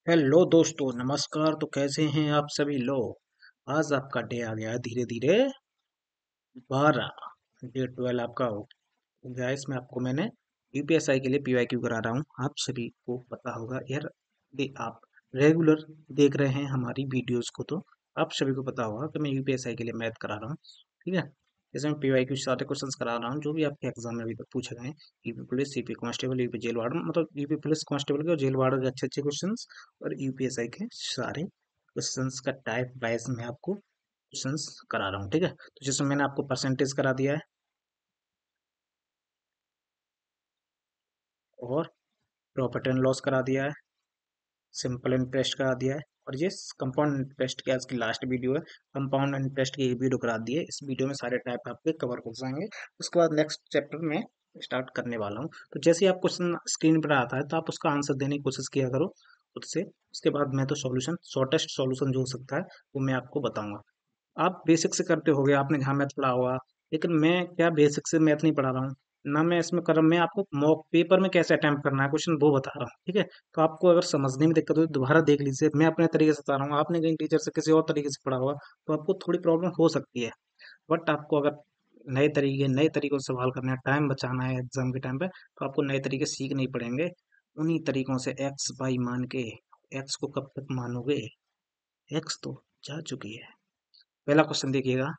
Hello दोस्तों, नमस्कार। तो कैसे हैं आप सभी लोग। आज आपका डे आ गया है धीरे धीरे 12। डे 12 आपका हो गया है। इसमें आपको मैंने यूपीएसआई के लिए पीवाईक्यू करा रहा हूँ। आप सभी को पता होगा यार, आप रेगुलर देख रहे हैं हमारी वीडियोस को, तो आप सभी को पता होगा कि मैं यूपीएसआई के लिए मैथ करा रहा हूँ। ठीक है। जैसे मैं पीवाईक्यू सारे क्वेश्चंस करा रहा हूँ जो भी आपके एग्जाम में अभी तक पूछे गए हैं। UP police, UP constable, UP jail warden, मतलब यूपी पुलिस कांस्टेबल के और जेल वार्डन के अच्छे अच्छे क्वेश्चंस, और यूपीएसआई के सारे क्वेश्चंस का टाइप वाइज में आपको क्वेश्चंस करा रहा हूँ। ठीक है। तो जिसमें मैंने आपको परसेंटेज करा दिया है, और प्रॉफिट एंड लॉस करा दिया है, सिंपल इंटरेस्ट करा दिया है, और ये कंपाउंड इंटरेस्ट की आज की लास्ट वीडियो है। कंपाउंड इंटरेस्ट की एक वीडियो करा दी है। इस वीडियो में सारे टाइप आपके कवर हो जाएंगे। उसके बाद नेक्स्ट चैप्टर में स्टार्ट करने वाला हूँ। तो जैसे ही आप क्वेश्चन स्क्रीन पर आता है तो आप उसका आंसर देने की कोशिश किया करो खुद से। उसके बाद मैं तो सॉल्यूशन, शॉर्टेस्ट सॉल्यूशन जो हो सकता है वो मैं आपको बताऊंगा। आप बेसिक से करते होगे, आपने जहाँ मैथ पढ़ा होगा, लेकिन मैं क्या बेसिक से मैथ नहीं पढ़ा रहा हूँ ना। मैं इसमें कर मैं आपको मॉक पेपर में कैसे अटेम्प्ट करना है क्वेश्चन वो बता रहा हूँ। ठीक है। तो आपको अगर समझने में दिक्कत हो तो दोबारा देख लीजिए। मैं अपने तरीके से बता रहा हूँ, आपने कहीं टीचर से किसी और तरीके से पढ़ा होगा तो आपको थोड़ी प्रॉब्लम हो सकती है। बट आपको अगर नए तरीकों से सवाल करना है, टाइम बचाना है एग्जाम के टाइम पे, तो आपको नए तरीके सीखने ही पड़ेंगे। उन्हीं तरीकों से एक्स वाई मान के, एक्स को कब तक मानोगे, एक्स तो जा चुकी है। पहला क्वेश्चन देखिएगा।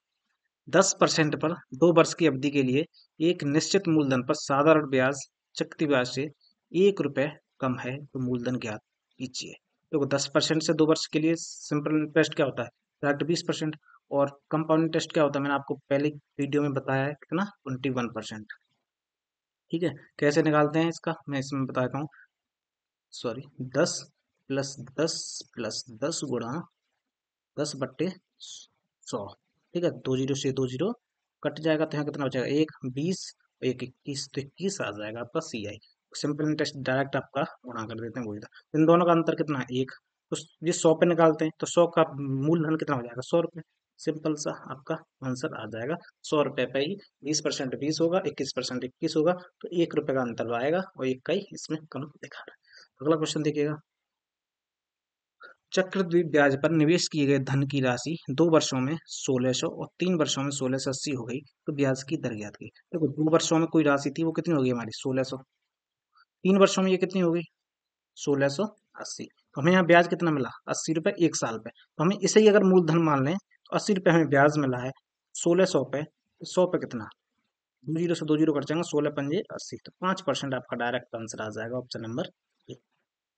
10% पर 2 वर्ष की अवधि के लिए एक निश्चित मूलधन पर साधारण ब्याज चक्रवृद्धि ब्याज से 1 रुपए कम है तो मूलधन ज्ञात कीजिए। देखो, 10% से 2 वर्ष के लिए सिंपल इंटरेस्ट क्या होता है, डायरेक्ट 20%। और कंपाउंड इंटरेस्ट क्या होता है, मैंने आपको पहले वीडियो में बताया है कितना, 21%। ठीक है। कैसे निकालते हैं इसका, मैं इसमें बता देता हूँ। सॉरी, 10 + 10 + 10 गुणा 10/100। ठीक है। 2 जीरो से 2 जीरो कट जाएगा तो यहाँ कितना बचेगा, 1 20, और 1 21, तो 21 आ जाएगा आपका सी आई। सिंपल इंटरेस्ट डायरेक्ट आपका गुणा कर देते हैं, वही था। इन दोनों का अंतर कितना है, 1। तो ये 100 पे निकालते हैं तो 100 का मूलधन कितना हो जाएगा, 100 रुपये। सिंपल सा आपका आंसर आ जाएगा। 100 रुपये पे ही 20% 20 होगा, 21% 21 होगा, तो 1 रुपये का अंतर आएगा, और 1 का ही इसमें कम दिखा रहा है। अगला क्वेश्चन देखिएगा। चक्रवृद्धि ब्याज पर निवेश किए गए धन की राशि 2 वर्षों में 1600 और 3 वर्षों में 1680 हो गई, तो ब्याज की दर ज्ञात की। देखो, 2 वर्षों में कोई राशि थी, वो कितनी होगी हमारी, 1600। 3 वर्षों में ये कितनी हो गई, 1680। तो हमें यहाँ ब्याज कितना मिला, 80 रुपये 1 साल पे। तो हमें इसे ही अगर मूलधन मान लें तो 80 रुपये हमें ब्याज मिला है 1600 पे। 100 पे कितना, 2 जीरो से 2 जीरो कट जाएंगे, 16 × 5 = 80, तो 5% आपका डायरेक्ट आंसर आ जाएगा, ऑप्शन नंबर ए।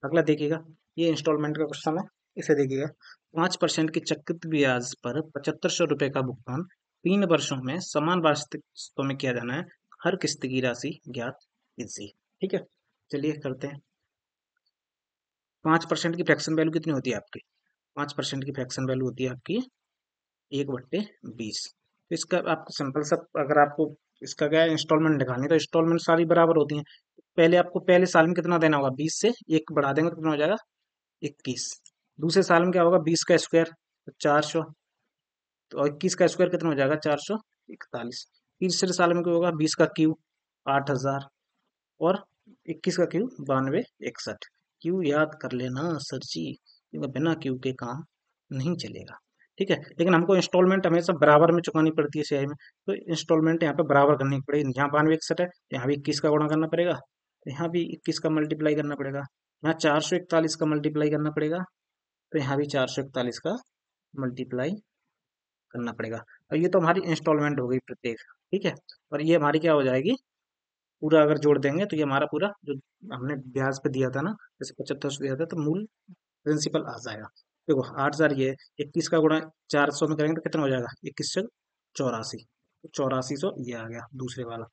अगला देखिएगा। ये इंस्टॉलमेंट का क्वेश्चन है, इसे देखिएगा। 5% की चक्रवृद्धि ब्याज पर 7500 रुपये का भुगतान 3 वर्षों में समान वार्षिक किस्तों में किया जाना है। हर किस्त की राशि ज्ञात कीजिए। ठीक है। चलिए करते हैं। 5% की फ्रैक्शन वैल्यू कितनी होती है आपकी, 5% की फ्रैक्शन वैल्यू होती है आपकी 1/20। तो इसका आपको सिंपल सा, अगर आपको इसका क्या है, इंस्टॉलमेंट निकालनी है, तो इंस्टॉलमेंट सारी बराबर होती हैं। पहले आपको पहले साल में कितना देना होगा, 20 से 1 बढ़ा देंगे तो कितना हो जाएगा, 21। दूसरे साल में क्या होगा, 20 का स्क्वायर तो 400, तो 21 का स्क्वायर कितना हो जाएगा, 441। तीसरे साल में क्या होगा, 20 का क्यू 8000, और 21 का क्यू 9261। क्यू याद कर लेना सर जी, क्योंकि बिना क्यू के काम नहीं चलेगा। ठीक है। लेकिन हमको इंस्टॉलमेंट हमेशा बराबर में चुकानी पड़ती है सीआई में, तो इंस्टॉलमेंट यहाँ पे बराबर करनी पड़ेगी। यहाँ 9261 है तो यहाँ भी 21 का गुणा करना पड़ेगा, तो यहाँ भी 21 का मल्टीप्लाई करना पड़ेगा। यहाँ 441 का मल्टीप्लाई करना पड़ेगा, तो यहाँ भी 441 का मल्टीप्लाई करना पड़ेगा। और ये तो हमारी इंस्टॉलमेंट हो गई प्रत्येक। ठीक है। और ये हमारी क्या हो जाएगी, पूरा अगर जोड़ देंगे तो ये हमारा पूरा जो हमने ब्याज पे दिया था ना, जैसे 7500 दिया था, तो मूल प्रिंसिपल आ जाएगा। देखो, 8000 ये 21 का गुणा 400 में करेंगे तो कितना हो जाएगा, 21 से 84, तो 8400 ये आ गया दूसरे वाला।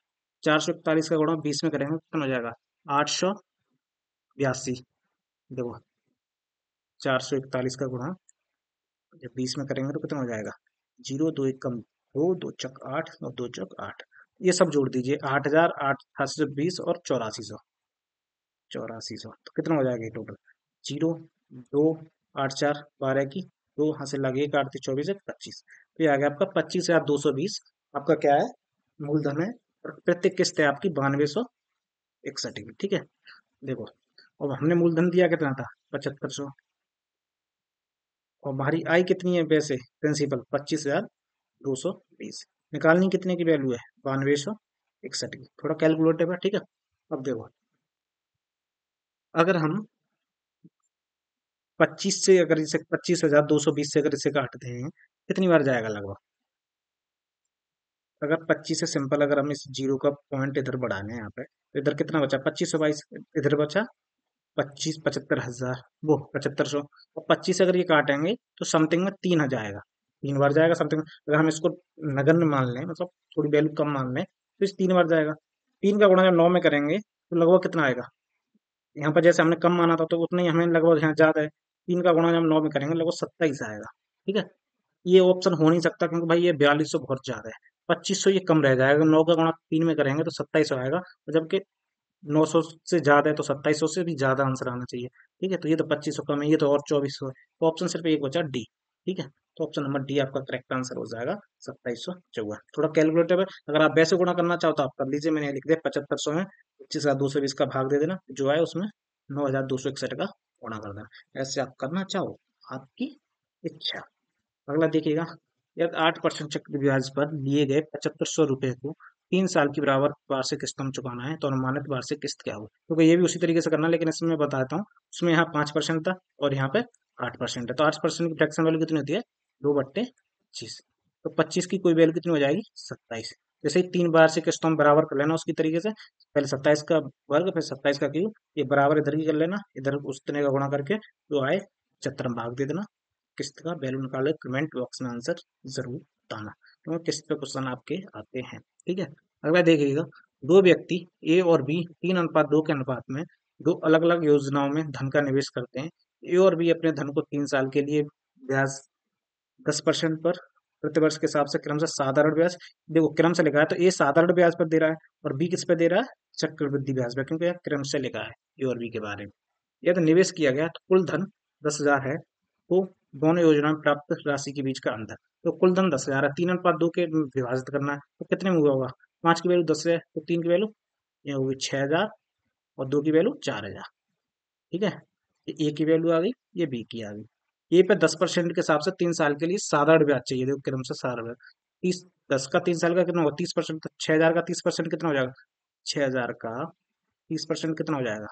441 का गुणा 20 में करेंगे तो कितना हो जाएगा, 882। देखो, 441 का गुणा जब 20 में करेंगे तो कितना हो जाएगा, 0 2 1 कम, 2 2 चक 8 और 2 चक 8। ये सब जोड़ दीजिए, 8000, 8820 और 8400। 8400 तो कितना हो जाएगा टोटल, 0 2 8 4 12 की, 2 हाथ से लगे, 1 8 3 24 1 25। तो ये आ गया आपका 25,220। आपका क्या है, मूलधन है। और प्रत्येक किस्त है आपकी 9261 की। ठीक है। देखो, और हमने मूलधन दिया कितना था, 7500। और हमारी आई कितनी है वैसे, प्रिंसिपल 25,220। निकालनी कितने की वैल्यू है, 9261 की। थोड़ा कैलकुलेटर है, ठीक है। अब देखो, अगर हम 25 से, अगर इसे 25,220 से अगर इसे काटते हैं, कितनी बार जाएगा लगभग। अगर 25 से सिंपल, अगर हम इस जीरो का पॉइंट इधर बढ़ाने हैं यहाँ पे, तो इधर कितना बचा, 2522, इधर बचा 75,000, वो 7500। और 25 से अगर ये काटेंगे तो समथिंग में 3 जाएगा, 3 बार जाएगा समथिंग। अगर हम इसको नगण्य मान लें, मतलब थोड़ी वैल्यू कम मान लें, तो इस 3 बार जाएगा। 3 का गुणा जब 9 में करेंगे तो लगभग कितना आएगा, यहाँ पर जैसे हमने कम माना था तो उतना ही हमें लगभग यहाँ ज्यादा है। 3 का गुणा जब 9 में करेंगे लगभग 27 आएगा, ठीक है। ये ऑप्शन हो नहीं सकता क्योंकि भाई ये 4200 बहुत ज्यादा है। 2500 ये कम रह जाएगा, 9 का गुणा 3 में करेंगे तो 2700 आएगा, और जबकि 900 से ज्यादा है तो 2700 से भी ज्यादा आंसर आना चाहिए, ठीक है। तो ये तो 2500 कम है, ये तो और 2400 है, तो ऑप्शन सिर्फ एक बचा डी, ठीक है। तो ऑप्शन नंबर डी आपका करेक्ट आंसर हो जाएगा, 2754। थोड़ा कैलकुलेटर है, अगर आप वैसे गुणा करना चाहो तो आप कर लीजिए, मैंने लिख दिया 7500 में 25,220 का भाग दे देना, जो आए उसमें 9,261 का गुणा कर देना। ऐसे आप करना चाहो, आपकी इच्छा। अगला देखिएगा, यदि 8% चक्रवृद्धि ब्याज पर लिए गए 7500 रुपए को 3 साल की बराबर वार्षिक किस्तों में चुकाना है, तो अनुमानित वार्षिक किस्त क्या होगी। क्योंकि ये भी उसी तरीके से करना है, लेकिन इसमें मैं बताता हूँ। उसमें यहाँ 5% था और यहाँ पे 8% है, तो 8% की फ्रैक्शन वैल्यू कितनी होती है, 2/25। तो 25 की कोई वैल्यू कितनी हो जाएगी, 27। जैसे ही 3 बार से किस्तों में बराबर कर लेना उसकी तरीके से, पहले 27 का वर्ग फिर 27 का क्यूब, ये बराबर इधर की कर लेना, इधर उतने का गुणा करके जो आए 75 में भाग दे देना। किस्त का वैल्यू निकालो, कमेंट बॉक्स में आंसर जरूर बताना, क्योंकि किस्त पे क्वेश्चन आपके आते हैं, ठीक है। अगला देखिएगा, दो व्यक्ति ए और बी 3:2 के अनुपात में दो अलग अलग योजनाओं में धन का निवेश करते हैं। ए और बी अपने धन को 3 साल के लिए ब्याज 10% पर प्रतिवर्ष के हिसाब से क्रमशः साधारण ब्याज, देखो क्रम से लिखा है तो ए साधारण ब्याज पर दे रहा है और बी किस पे दे रहा है, चक्रवृद्धि ब्याज पर, क्योंकि यह क्रम से लिखा है ए और बी के बारे में। यदि निवेश किया गया तो कुल धन 10,000 है, तो दोनों योजना में प्राप्त राशि के बीच का अंतर। तो कुल धन 10,000 है, 3:2 के विभाजित करना है, तो कितने में हुआ होगा, 5 की वैल्यू 10 है तो 3 की वैल्यू ये होगी 6,000, और 2 की वैल्यू 4,000, ठीक है। ये ए की वैल्यू आ गई, ये बी की आ गई। ए पे 10% के हिसाब से 3 साल के लिए साधारण ब्याज चाहिए, देखो क्रम से साधारण ब्याज 30, 10 का 3 साल का कितना होगा 30%, तो 6,000 का 30% कितना हो जाएगा, 6,000 का 30% कितना हो जाएगा,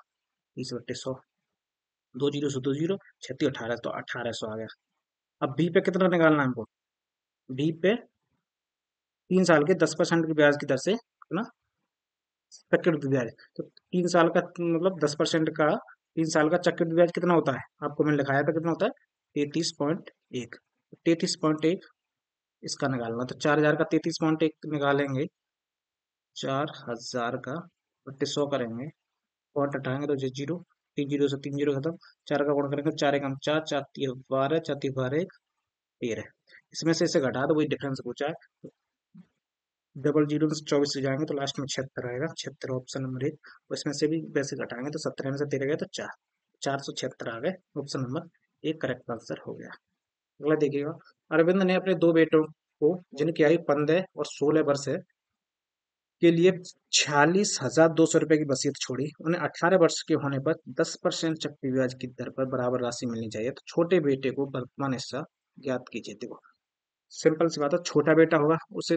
30/100, 2 जीरो से 2 जीरो, 36 18, तो 1800 आ गया। अब बी पे कितना निकालना है हमको, बी पे 3 साल के 10% की ब्याज की दर से कितना, चक्रवृद्धि ब्याज। तो 3 साल का मतलब 10% का 3 साल का चक्रवृद्धि ब्याज कितना होता है, आपको मैंने लिखाया था कितना होता है, 33.1। 33.1 इसका निकालना, तो 4,000 का 33.1 निकालेंगे, 4,000 का 3200 करेंगे, पॉइंट हटाएंगे तो जो जीरो, 3 जीरो से 3 जीरो खत्म, 4 का गुणा करेंगे, 4 1 4, 4 3 12, 4 3 12 13। इसमें से इसे घटा दो, वही डिफरेंस पूछा है। डबल जीरो में से 24 से जाएंगे तो लास्ट में 76 आएगा, 76 ऑप्शन नंबर एक। उसमें से भी वैसे घटाएंगे तो 17 में से 13 गए तो 476 आ गए, ऑप्शन नंबर एक करेक्ट आंसर हो गया। अगला देखिएगा, अरविंद ने अपने दो बेटों को, जिनकी आयु 15 और 16 वर्ष है, के लिए 46,200 रुपए की वसीयत छोड़ी। उन्हें 18 वर्ष के होने पर 10% चक्रवृद्धि ब्याज की दर पर बराबर राशि मिलनी चाहिए, तो छोटे बेटे को वर्तमान हिस्सा ज्ञात कीजिए। देखो सिंपल सी बात है, छोटा बेटा होगा उसे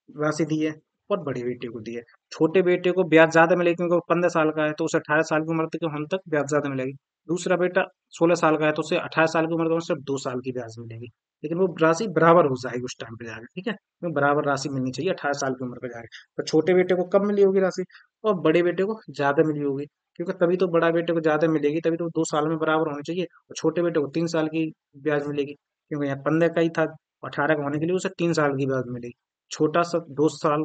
राशि दी है और बड़े बेटे को दी है। छोटे बेटे को ब्याज ज्यादा मिलेगी क्योंकि वो 15 साल का है, तो उसे 18 साल की उम्र तक हम तक ब्याज ज्यादा मिलेगी। दूसरा बेटा 16 साल का है तो उसे 18 साल की उम्र तक सिर्फ 2 साल की ब्याज मिलेगी, लेकिन वो राशि बराबर हो जाएगी उस टाइम पे जाकर, ठीक है। तो बराबर राशि मिलनी चाहिए 18 साल की उम्र पे जाकर। तो छोटे बेटे को कम मिली होगी राशि और बड़े बेटे को ज्यादा मिली होगी, क्योंकि तभी तो बड़ा बेटे को ज्यादा मिलेगी, तभी तो 2 साल में बराबर होनी चाहिए, और छोटे बेटे को 3 साल की ब्याज मिलेगी, क्योंकि यहाँ 15 का ही था, 18 का होने के लिए उसे 3 साल की ब्याज मिलेगी। छोटा सा 2 साल,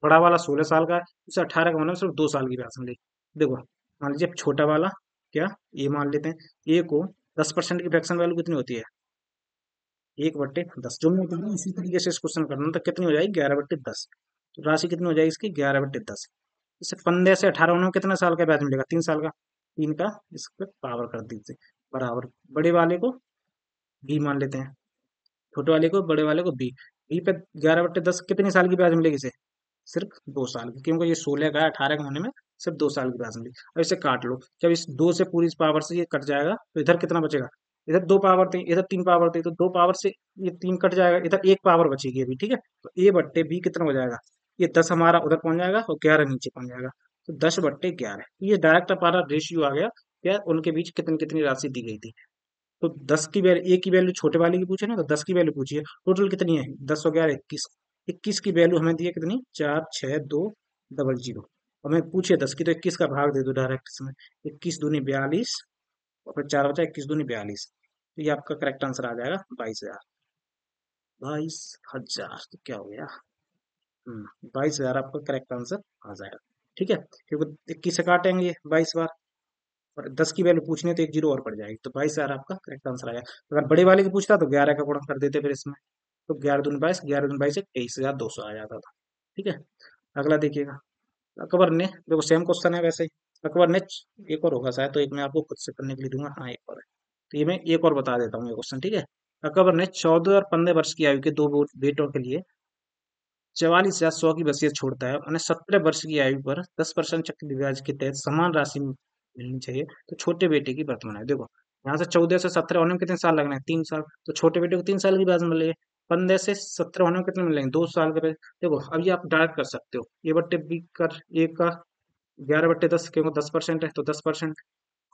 बड़ा वाला 16 साल का है, उसे 18 का होना सिर्फ 2 साल की ब्याज मिलेगी। देखो मान लीजिए छोटा वाला क्या, ये मान लेते हैं ए को 10% की फ्रैक्शन वैल्यू कितनी होती है, 1/10, जो मैं बता रहा हूँ इसी तरीके से इस क्वेश्चन करना, तो कितनी हो जाएगी 11/10। तो राशि कितनी हो जाएगी इसकी 11/10। इससे 15 से 18 होने में कितना साल का ब्याज मिलेगा, 3 साल का, 3 का इस पे पावर कर दीजिए बराबर। बड़े वाले को बी मान लेते हैं, छोटे वाले को, बड़े वाले को बी। बी पे 11/10 कितनी साल की ब्याज मिलेगी इसे, सिर्फ 2 साल की, क्योंकि ये 16 का है, 18 का होने में सिर्फ 2 साल की ब्याज मिली। अब इसे काट लो, जब इस 2 से पूरी पावर से ये कट जाएगा तो इधर कितना बचेगा, इधर 2 पावर थी, इधर 3 पावर थी, तो 2 पावर से ये 3 कट जाएगा, इधर 1 पावर बचेगी अभी, ठीक है। तो A/B कितना हो जाएगा, ये 10 हमारा उधर पहुंच जाएगा और 11 नीचे पहुंच जाएगा, तो 10/11। ये डायरेक्ट हमारा रेशियो आ गया, क्या उनके बीच कितनी कितनी राशि दी गई थी। तो 10 की वैल्यू, ए की वैल्यू छोटे वाले की पूछे ना, तो 10 की वैल्यू पूछिए, टोटल कितनी है, 10 और 11 21। 21 की वैल्यू हमें दी है कितनी, 46200। हमें पूछिए 10 की, तो 21 का भाग दे दो डायरेक्ट इसमें, 21 दूनी 42, और फिर 4 बचा, 21 दूनी 42। तो ये आपका करेक्ट आंसर आ जाएगा 22,000। 22,000 तो क्या हो गया, 22,000 आपका करेक्ट आंसर आ जाएगा, ठीक है। क्योंकि 21 से काटेंगे 22 बार, और 10 की वैल्यू पूछनी है तो एक जीरो और पड़ जाएगी, तो 22,000 आपका करेक्ट आंसर आया। अगर बड़े वाले की पूछता तो 11 का गुणा कर देते फिर इसमें, तो 11 दूनी 22, 11 दूनी 22 23,200 आ जाता था, ठीक है। अगला देखिएगा, अकबर ने, देखो सेम क्वेश्चन है वैसे ही, अकबर ने एक और होगा शायद, तो एक मैं आपको खुद से करने के लिए दूंगा, हाँ एक और है। तो ये मैं एक और बता देता हूँ ये क्वेश्चन, ठीक है। अकबर ने 14 और 15 वर्ष की आयु के दो बेटों के लिए 44,100 की वसीयत छोड़ता है, उन्हें 17 वर्ष की आयु पर 10% चक्रवृद्धि ब्याज के तहत समान राशि मिलनी चाहिए, तो छोटे बेटे की वर्तमान आयु देखो, यहाँ से 14 से 17 होने में कितने साल लगने हैं, 3 साल, तो छोटे बेटे को 3 साल की ब्याज मिलेगी। 15 से 17 होने में कितने मिलेंगे, 2 साल के ब्याज। देखो अब ये आप डायरेक्ट कर सकते हो, A/B कर, ए का 11/10, क्योंकि 10% है तो 10%।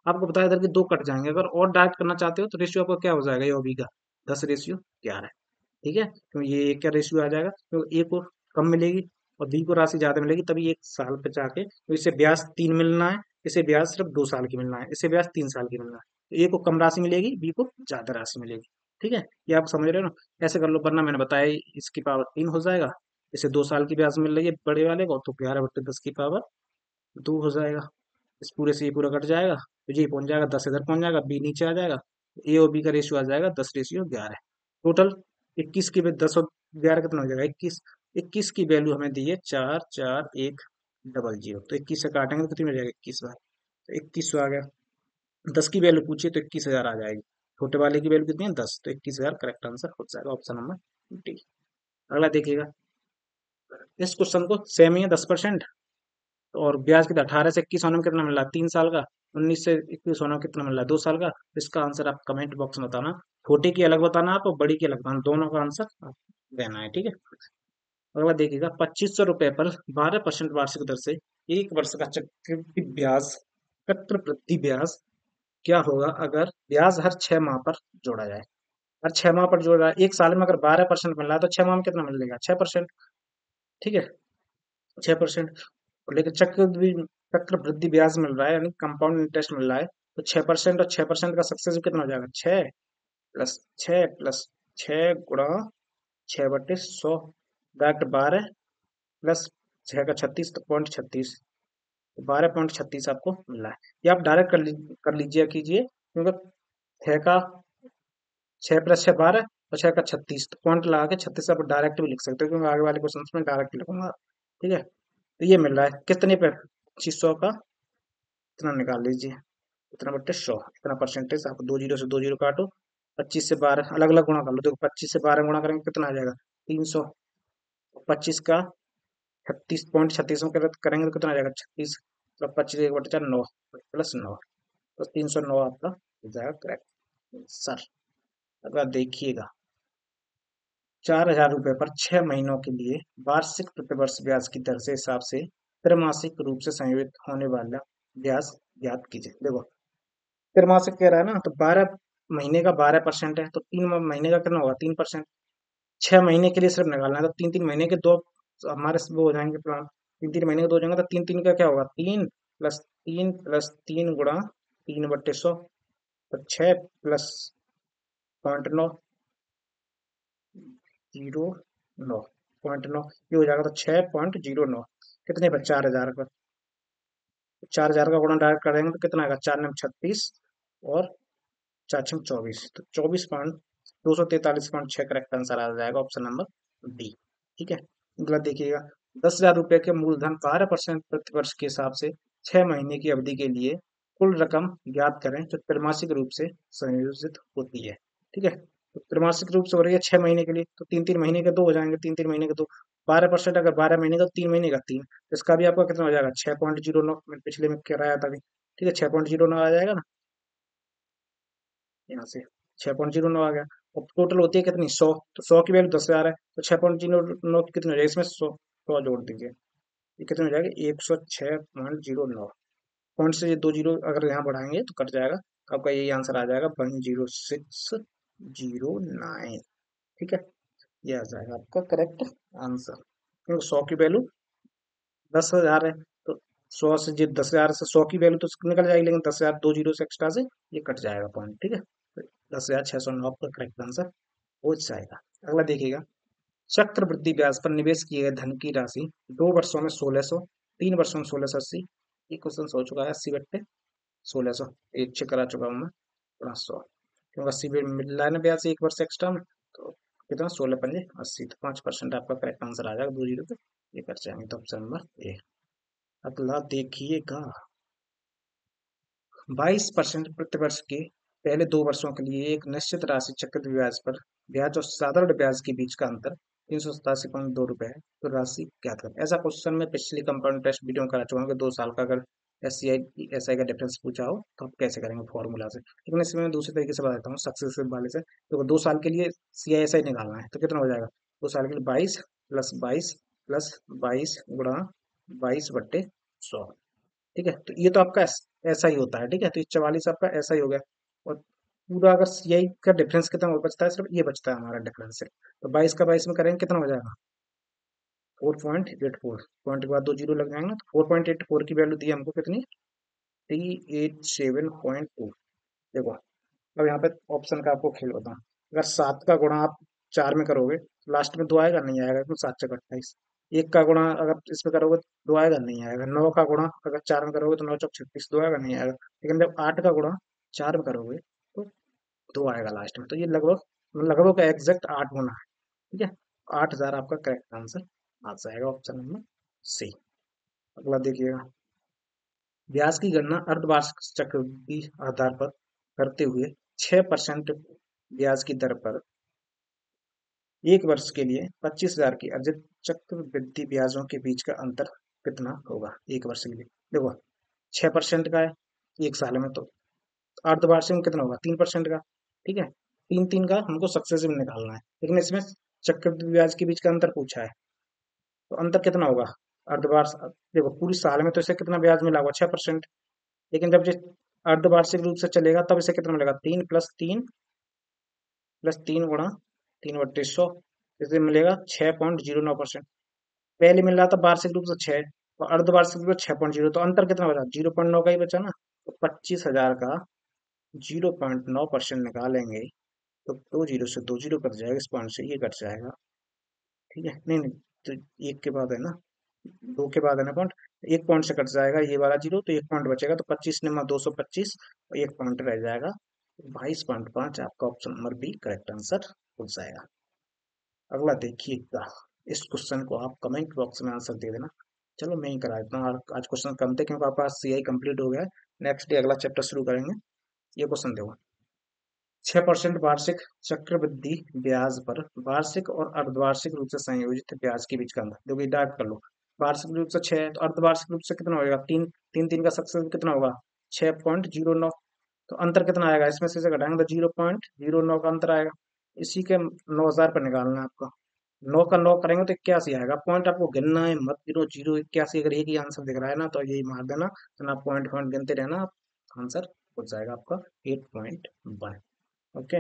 आपको बताया इधर के 2 कट जाएंगे, अगर और डायरेक्ट करना चाहते हो तो रेशियो आपका क्या हो जाएगा, ये और बी का 10/11, ठीक है। तो ये क्या रेशियो आ जाएगा, तो ए को कम मिलेगी और बी को राशि ज्यादा मिलेगी, तभी 1 साल पे जाके, तो इसे ब्याज 3 मिलना है, इसे ब्याज सिर्फ 2 साल की मिलना है, इसे ब्याज 3 साल की मिलना है, तो ए को कम राशि मिलेगी, बी को ज्यादा राशि मिलेगी, ठीक है। ये आप समझ रहे हो ना, ऐसे कर लो, वरना मैंने बताया इसकी पावर 3 हो जाएगा, इसे 2 साल की ब्याज मिल रही है बड़े वाले को, तो 11/10 की पावर 2 हो जाएगा। इस पूरे से ये पूरा कट जाएगा, तो ये पहुंच जाएगा, 10 इधर पहुंच जाएगा, बी नीचे आ जाएगा, ए और बी का रेशियो आ जाएगा 10/11। टोटल 21 की 10 और 11 कितना हो जाएगा, 21। 21 की वैल्यू हमें दी है 44100, तो 21 से काटेंगे तो कितनी मिल जाएगा, 21 बार, तो 21 आ गया। 10 की वैल्यू पूछिए तो 21,000 आ जाएगी, छोटे वाले की वैल्यू कितनी है, 10, तो 21,000 करेक्ट आंसर हो जाएगा, ऑप्शन नंबर डी। अगला देखिएगा, इस क्वेश्चन को सेम ही है, 10%, और ब्याज कितना, 18 से 21 होने में कितना मिल रहा है, 3 साल का, 19 से 21 होने में कितना मिल रहा है, 2 साल का। इसका आंसर आप कमेंट बॉक्स में बताना, छोटे की अलग बताना आप और बड़ी की अलग बताना, दोनों का आंसर आप देना है, ठीक है। अगला देखिएगा, 2500 रुपए पर 12% वार्षिक दर से 1 वर्ष का चक्रवृद्धि ब्याज, चक्रवृद्धि ब्याज क्या होगा अगर ब्याज हर 6 माह पर जोड़ा जाए। हर 6 माह पर जोड़ा जाए, 1 साल में अगर 12% मिल रहा है तो 6 माह में कितना मिलेगा, 6%, ठीक है, 6%। लेकिन चक्रवृद्धि ब्याज मिल रहा है, यानी कंपाउंड इंटरेस्ट मिल रहा है, तो 6%, और 6% का सक्सेसिव कितना हो जाएगा, 6 + 6 + 6 गुणा 6/100, डायरेक्ट 12 + 6 का 36, तो 0.36, 12.36 आपको मिला है। ये आप डायरेक्ट कर लीजिए कीजिए, क्योंकि 6 + 6 12 और 6 का 36, तो पॉइंट लगा के 36 आप डायरेक्ट भी लिख सकते हो, क्योंकि आगे वाले क्वेश्चन में डायरेक्ट लिखूंगा, ठीक है। तो ये मिल रहा है कितने पे, 2500 का इतना निकाल लीजिए, इतना/100, इतना परसेंटेज, आप 2 जीरो से 2 जीरो काटो, 25 से 12 अलग अलग गुणा कर लो, देखो 25 से 12 गुणा करेंगे कितना आ जाएगा, 300, 25 का 36.36 में करेंगे तो कितना आ जाएगा, 36, तो 25 1/4 9 +9, तो 309 आपका हो जाएगा करेक्ट सर। अगर देखिएगा, 4,000 रुपये पर 6 महीनों के लिए वार्षिक प्रतिवर्ष ब्याज की दर से हिसाब से त्रैमासिक रूप से संयोजित होने वाला ब्याज ज्ञात कीजिए। देखो त्रैमासिक कह रहा है ना, तो 12 महीने का 12% है, तो 3 महीने का कितना होगा, 3%। 6 महीने के लिए सिर्फ निकालना है, तो 3 3 महीने के दो, तो हमारे वो हो जाएंगे प्लान, 3 3 महीने के दो हो जाएंगे, तो 3 3 का क्या होगा, 3 + 3 + 3 गुणा 3/100, तो 6 + 0.9, ये हो जाएगा, तो 6.09 कितने पर, 4,000 पर, 4,000 का गुणा डायरेक्ट करेंगे तो कितना आएगा, 4 9 36 और 4 6 24, तो 24.243.6 करेक्ट आंसर आ जाएगा, ऑप्शन नंबर डी, ठीक है। अगला देखिएगा, 10,000 रुपये के मूलधन 12% प्रति वर्ष के हिसाब से 6 महीने की अवधि के लिए कुल रकम ज्ञात करें जो त्रैमासिक रूप से संयोजित होती है, ठीक है। तो त्रैमासिक रूप से हो रही है 6 महीने के लिए, तो 3 3 महीने के दो हो जाएंगे, 3 3 महीने के दो, 12% अगर 12 महीने का, 3 महीने का तीन, तो इसका भी आपका कितना हो जाएगा, 6.09, पिछले में कराया था अभी। ठीक है, 6.09 आ जाएगा ना यहाँ से, 6.09 आ गया। और टोटल होती है कितनी, 100, तो 100 की वैल्यू 10,000 है, तो 6.09 कितनी हो जाएगी, इसमें 100 जोड़ दीजिए, ये कितनी हो जाएगी, 106.09। पॉइंट से ये 2 जीरो अगर यहाँ बढ़ाएंगे तो कट जाएगा, तो आपका यही आंसर आ जाएगा 10609। ठीक है, ये आ जाएगा आपका करेक्ट आंसर, क्योंकि 100 की वैल्यू 10,000 है, तो 100 से, जी 10,000 से 100 की वैल्यू तो निकल जाएगी, लेकिन 10,000 2 जीरो से एक्स्ट्रा से ये कट जाएगा पॉइंट। ठीक है, तो 10,609 आपका करेक्ट आंसर हो जाएगा। अगला देखिएगा, चक्रवृद्धि ब्याज पर निवेश किए गए धन की राशि 2 वर्षों में 1600, 3 वर्षों में 1680। ये क्वेश्चन हो चुका है 80/1600, एक चेक करा चुका हूँ मैं, प्लस 100, क्योंकि 80 मिल रहा है ना ब्याज, 1 वर्ष एक्स्ट्रा में, तो कितना, 16×5 80, तो 5% आपका करेक्ट आंसर आ जाएगा 2 जीरो पे, ये कर जाएंगे, तो ऑप्शन नंबर ए। अगला देखिएगा, 22% प्रतिवर्ष के पहले 2 वर्षों के लिए एक निश्चित राशि चक्रवृद्धि ब्याज पर, ब्याज और साधारण ब्याज के बीच का अंतर 387.2 रुपए है, तो राशि ज्ञात करें। ऐसा क्वेश्चन मैं पिछली कंपाउंड टेस्ट वीडियो में करा चुका हूँ कि 2 साल का अगर एस सी आई का डिफरेंस पूछा हो तो आप कैसे करेंगे फॉर्मूला से, लेकिन इसमें मैं दूसरे तरीके से बताता हूँ, सक्सेसिव वाले से। तो 2 साल के लिए CISI निकालना है, तो कितना हो जाएगा, 2 साल के लिए 22 + 22 + 22/100। ठीक है, तो ये तो आपका ऐसा ही होता है। ठीक है, तो ये 44 आपका ऐसा ही हो गया, और पूरा अगर CI का डिफरेंस कितना और बचता है, सिर्फ ये बचता है हमारा डिफरेंस से, तो 22 का 22 में करेंगे कितना हो जाएगा, 4.84, पॉइंट के बाद 2 जीरो लग जाएंगे, तो 4.84 की वैल्यू दी है हमको कितनी, 387.2। देखो, अब यहाँ पे ऑप्शन का आपको खेल बताऊँ, अगर 7 का गुणा आप 4 में करोगे तो लास्ट में 2 आएगा, नहीं आएगा, तो 7×4 = 28। 1 का गुणा अगर इसमें करोगे तो 2 आएगा, नहीं आएगा। 9 का गुणा अगर 4 में करोगे तो 9×4 = 36, 2 आएगा, नहीं आएगा। लेकिन जब 8 का गुणा 4 में करोगे तो 2 आएगा लास्ट में, तो ये लगभग लगभग एग्जैक्ट 8 गुना है। ठीक है, 8,000 आपका करेक्ट आंसर आ जाएगा, ऑप्शन नंबर सी। अगला देखिएगा, ब्याज की गणना अर्धवार्षिक चक्रवृद्धि आधार पर करते हुए 6% ब्याज की दर पर 1 वर्ष के लिए 25,000 की अर्जित चक्रवृद्धि ब्याजों के बीच का अंतर कितना होगा, 1 वर्ष के लिए। देखो, 6% का है 1 साल में, तो अर्धवार्षिक में कितना होगा, 3% का। ठीक है, 3 3 का हमको सक्सेसिव निकालना है, लेकिन इसमें चक्रवृद्धि ब्याज के बीच का अंतर पूछा है, तो अंतर कितना होगा, अर्धवार्षिक, देखो पूरी साल में तो इसे कितना ब्याज मिला होगा, 6%, लेकिन जब ये अर्धवार्षिक रूप से चलेगा तब इसे कितना मिलेगा, 3 + 3 + 3 गुणा 3/100, इसे मिलेगा 6.09%। पहले मिल रहा था वार्षिक रूप से 6, और अर्धवार्षिक रूप से 6.0, तो अंतर कितना बचा, 0.9 का ही बचा ना, तो 25,000 का 0.9% निकालेंगे, तो 2 जीरो से 2 जीरो कट जाएगा, इस पॉइंट से ये कट जाएगा। ठीक है, नहीं नहीं, तो एक के बाद है ना, 2 के बाद है ना पॉइंट, एक पॉइंट से कट जाएगा ये वाला जीरो, तो एक पॉइंट बचेगा, तो 25 × 225, और एक पॉइंट रह जाएगा, 22.5 आपका option number B correct answer हो जाएगा। अगला देखिएगा, इस क्वेश्चन को आप कमेंट बॉक्स में आंसर दे देना। चलो मैं ही करा देता हूँ, और आज क्वेश्चन कम थे क्योंकि आपका CI कंप्लीट हो गया है। नेक्स्ट डे अगला चैप्टर शुरू करेंगे। ये क्वेश्चन देखो, 6% वार्षिक चक्रवृद्धि ब्याज पर वार्षिक और अर्धवार्षिक रूप से संयोजित ब्याज के बीच का अंतर, देखो डायरेक्ट कर लो, वार्षिक रूप से 6 है, तो अर्धवार्षिक रूप से कितना होगा, तीन, तीन तीन का सक्सेस कितना होगा, 6.09, तो अंतर कितना आएगा, इसमें से घटाएंगे तो 0.09 का अंतर आएगा, इसी के 9,000 पर निकालना है आपका, 9 का 9 करेंगे तो 81 आएगा, पॉइंट आपको गिनना है, मत गिनो, 081, अगर एक ही आंसर दिख रहा है ना तो यही मार देना, तो ना पॉइंट पॉइंट गिनते रहना, आंसर हो जाएगा आपका 8.1। ओके,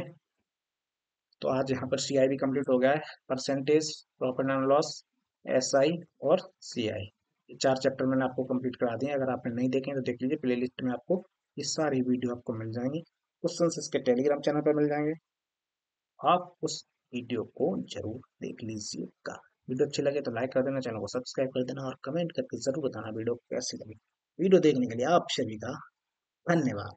तो आज यहाँ पर CI भी कंप्लीट हो गया है, percentage, profit and loss, SI और CI, ये 4 चैप्टर मैंने आपको कंप्लीट करा दिए। अगर आपने नहीं देखे तो देख लीजिए, प्लेलिस्ट में आपको ये सारी वीडियो आपको मिल जाएंगी, क्वेश्चन इसके टेलीग्राम चैनल पर मिल जाएंगे, आप उस वीडियो को जरूर देख लीजिएगा। वीडियो अच्छी लगे तो लाइक कर देना, चैनल को सब्सक्राइब कर देना, और कमेंट करके जरूर बताना वीडियो कैसी लगी। वीडियो देखने के लिए आप सभी का धन्यवाद।